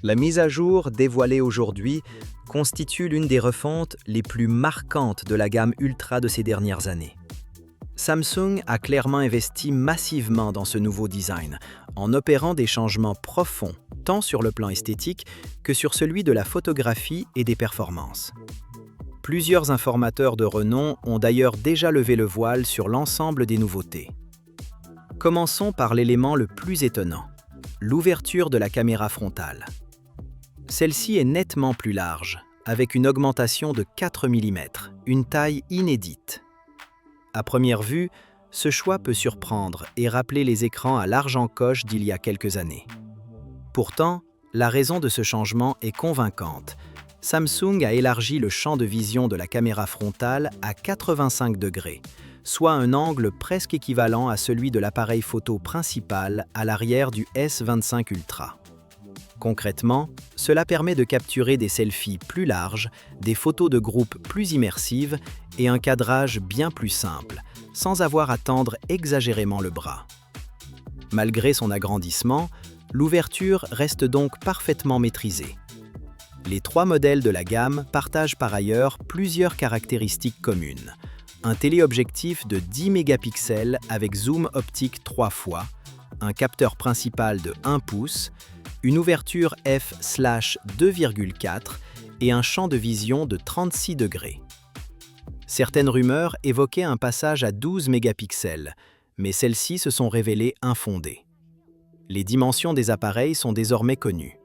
La mise à jour dévoilée aujourd'hui constitue l'une des refontes les plus marquantes de la gamme Ultra de ces dernières années. Samsung a clairement investi massivement dans ce nouveau design, en opérant des changements profonds, tant sur le plan esthétique que sur celui de la photographie et des performances. Plusieurs informateurs de renom ont d'ailleurs déjà levé le voile sur l'ensemble des nouveautés. Commençons par l'élément le plus étonnant, l'ouverture de la caméra frontale. Celle-ci est nettement plus large, avec une augmentation de 4 mm, une taille inédite. À première vue, ce choix peut surprendre et rappeler les écrans à large encoche d'il y a quelques années. Pourtant, la raison de ce changement est convaincante. Samsung a élargi le champ de vision de la caméra frontale à 85 degrés, soit un angle presque équivalent à celui de l'appareil photo principal à l'arrière du S25 Ultra. Concrètement, cela permet de capturer des selfies plus larges, des photos de groupe plus immersives et un cadrage bien plus simple, sans avoir à tendre exagérément le bras. Malgré son agrandissement, l'ouverture reste donc parfaitement maîtrisée. Les trois modèles de la gamme partagent par ailleurs plusieurs caractéristiques communes. Un téléobjectif de 10 mégapixels avec zoom optique 3 fois, un capteur principal de 1 pouce, une ouverture f/2,4 et un champ de vision de 36 degrés. Certaines rumeurs évoquaient un passage à 12 mégapixels, mais celles-ci se sont révélées infondées. Les dimensions des appareils sont désormais connues.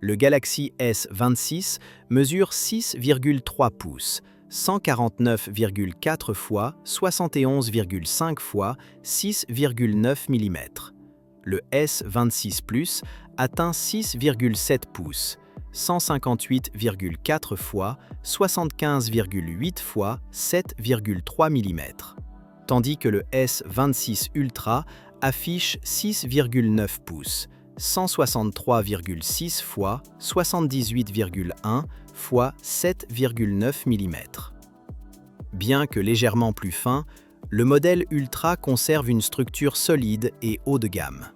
Le Galaxy S26 mesure 6,3 pouces, 149,4 x 71,5 x 6,9 mm. Le S26 Plus atteint 6,7 pouces, 158,4 x 75,8 x 7,3 mm, tandis que le S26 Ultra affiche 6,9 pouces, 163,6 x 78,1 x 7,9 mm. Bien que légèrement plus fin, le modèle Ultra conserve une structure solide et haut de gamme.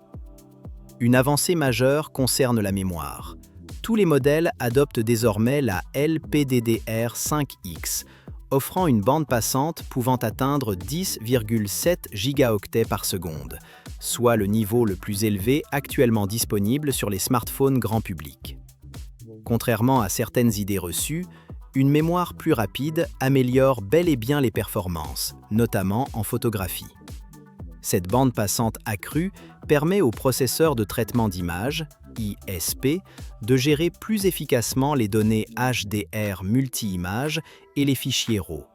Une avancée majeure concerne la mémoire. Tous les modèles adoptent désormais la LPDDR5X, offrant une bande passante pouvant atteindre 10,7 gigaoctets par seconde, soit le niveau le plus élevé actuellement disponible sur les smartphones grand public. Contrairement à certaines idées reçues, une mémoire plus rapide améliore bel et bien les performances, notamment en photographie. Cette bande passante accrue permet au processeur de traitement d'image, ISP, de gérer plus efficacement les données HDR multi-images et les fichiers RAW.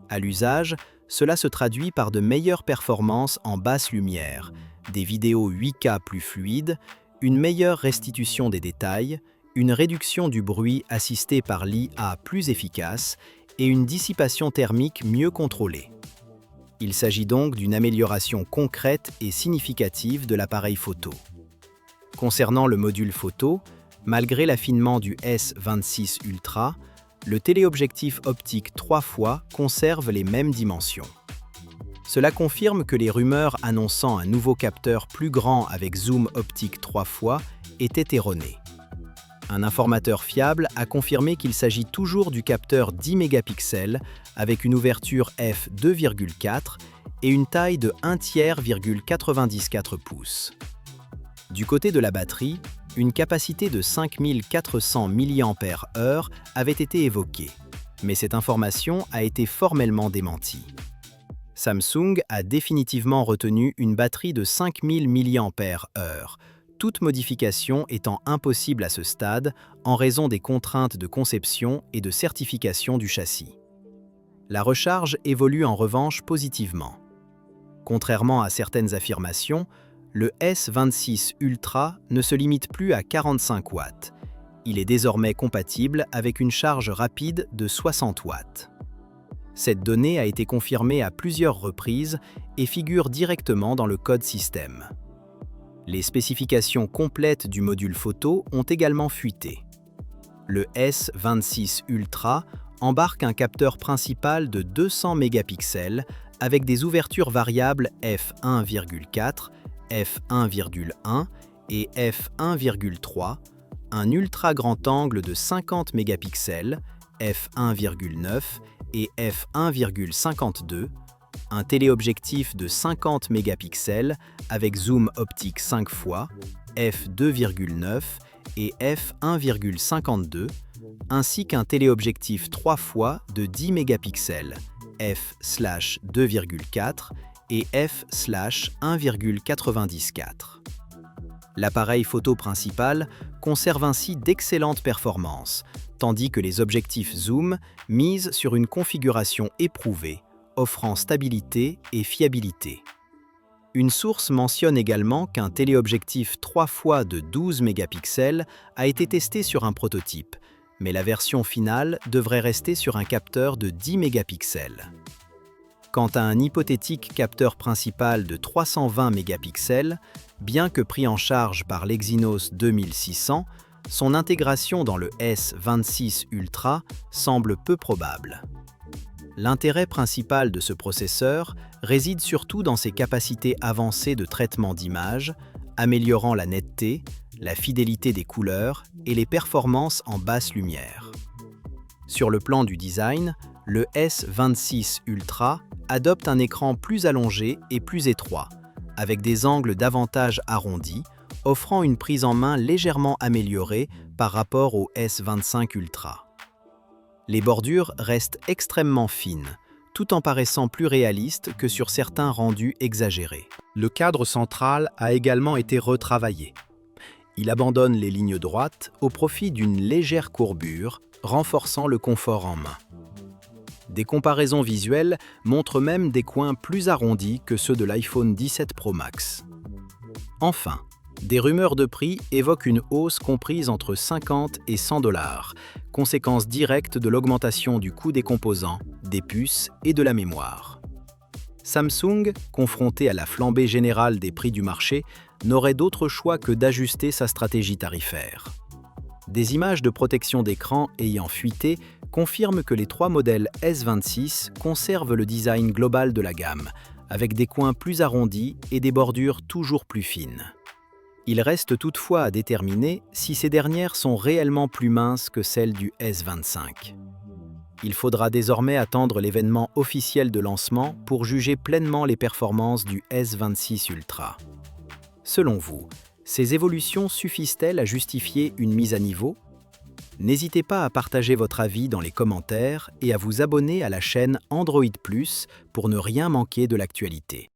À l'usage, cela se traduit par de meilleures performances en basse lumière, des vidéos 8K plus fluides, une meilleure restitution des détails, une réduction du bruit assistée par l'IA plus efficace et une dissipation thermique mieux contrôlée. Il s'agit donc d'une amélioration concrète et significative de l'appareil photo. Concernant le module photo, malgré l'affinement du S26 Ultra, le téléobjectif optique 3 fois conserve les mêmes dimensions. Cela confirme que les rumeurs annonçant un nouveau capteur plus grand avec zoom optique 3 fois étaient erronées. Un informateur fiable a confirmé qu'il s'agit toujours du capteur 10 mégapixels avec une ouverture f2,4 et une taille de 1/94 pouces. Du côté de la batterie, une capacité de 5400 mAh avait été évoquée, mais cette information a été formellement démentie. Samsung a définitivement retenu une batterie de 5000 mAh, toute modification étant impossible à ce stade en raison des contraintes de conception et de certification du châssis. La recharge évolue en revanche positivement. Contrairement à certaines affirmations, le S26 Ultra ne se limite plus à 45 watts. Il est désormais compatible avec une charge rapide de 60 watts. Cette donnée a été confirmée à plusieurs reprises et figure directement dans le code système. Les spécifications complètes du module photo ont également fuité. Le S26 Ultra embarque un capteur principal de 200 mégapixels avec des ouvertures variables f1,4, f1,1 et f1,3, un ultra grand angle de 50 mégapixels, f1,9 et f1,52, un téléobjectif de 50 mégapixels avec zoom optique 5 fois, f2,9 et f1,52, ainsi qu'un téléobjectif 3 fois de 10 mégapixels, f/2,4 et f/1,94. L'appareil photo principal conserve ainsi d'excellentes performances, tandis que les objectifs zoom misent sur une configuration éprouvée, offrant stabilité et fiabilité. Une source mentionne également qu'un téléobjectif 3 fois de 12 mégapixels a été testé sur un prototype, mais la version finale devrait rester sur un capteur de 10 mégapixels. Quant à un hypothétique capteur principal de 320 mégapixels, bien que pris en charge par l'Exynos 2600, son intégration dans le S26 Ultra semble peu probable. L'intérêt principal de ce processeur réside surtout dans ses capacités avancées de traitement d'image, améliorant la netteté, la fidélité des couleurs et les performances en basse lumière. Sur le plan du design, le S26 Ultra adopte un écran plus allongé et plus étroit, avec des angles davantage arrondis, offrant une prise en main légèrement améliorée par rapport au S25 Ultra. Les bordures restent extrêmement fines, tout en paraissant plus réalistes que sur certains rendus exagérés. Le cadre central a également été retravaillé. Il abandonne les lignes droites au profit d'une légère courbure, renforçant le confort en main. Des comparaisons visuelles montrent même des coins plus arrondis que ceux de l'iPhone 17 Pro Max. Enfin, des rumeurs de prix évoquent une hausse comprise entre 50 et 100 $, conséquence directe de l'augmentation du coût des composants, des puces et de la mémoire. Samsung, confronté à la flambée générale des prix du marché, n'aurait d'autre choix que d'ajuster sa stratégie tarifaire. Des images de protection d'écran ayant fuité confirment que les trois modèles S26 conservent le design global de la gamme, avec des coins plus arrondis et des bordures toujours plus fines. Il reste toutefois à déterminer si ces dernières sont réellement plus minces que celles du S25. Il faudra désormais attendre l'événement officiel de lancement pour juger pleinement les performances du S26 Ultra. Selon vous, ces évolutions suffisent-elles à justifier une mise à niveau ? N'hésitez pas à partager votre avis dans les commentaires et à vous abonner à la chaîne Android Plus pour ne rien manquer de l'actualité.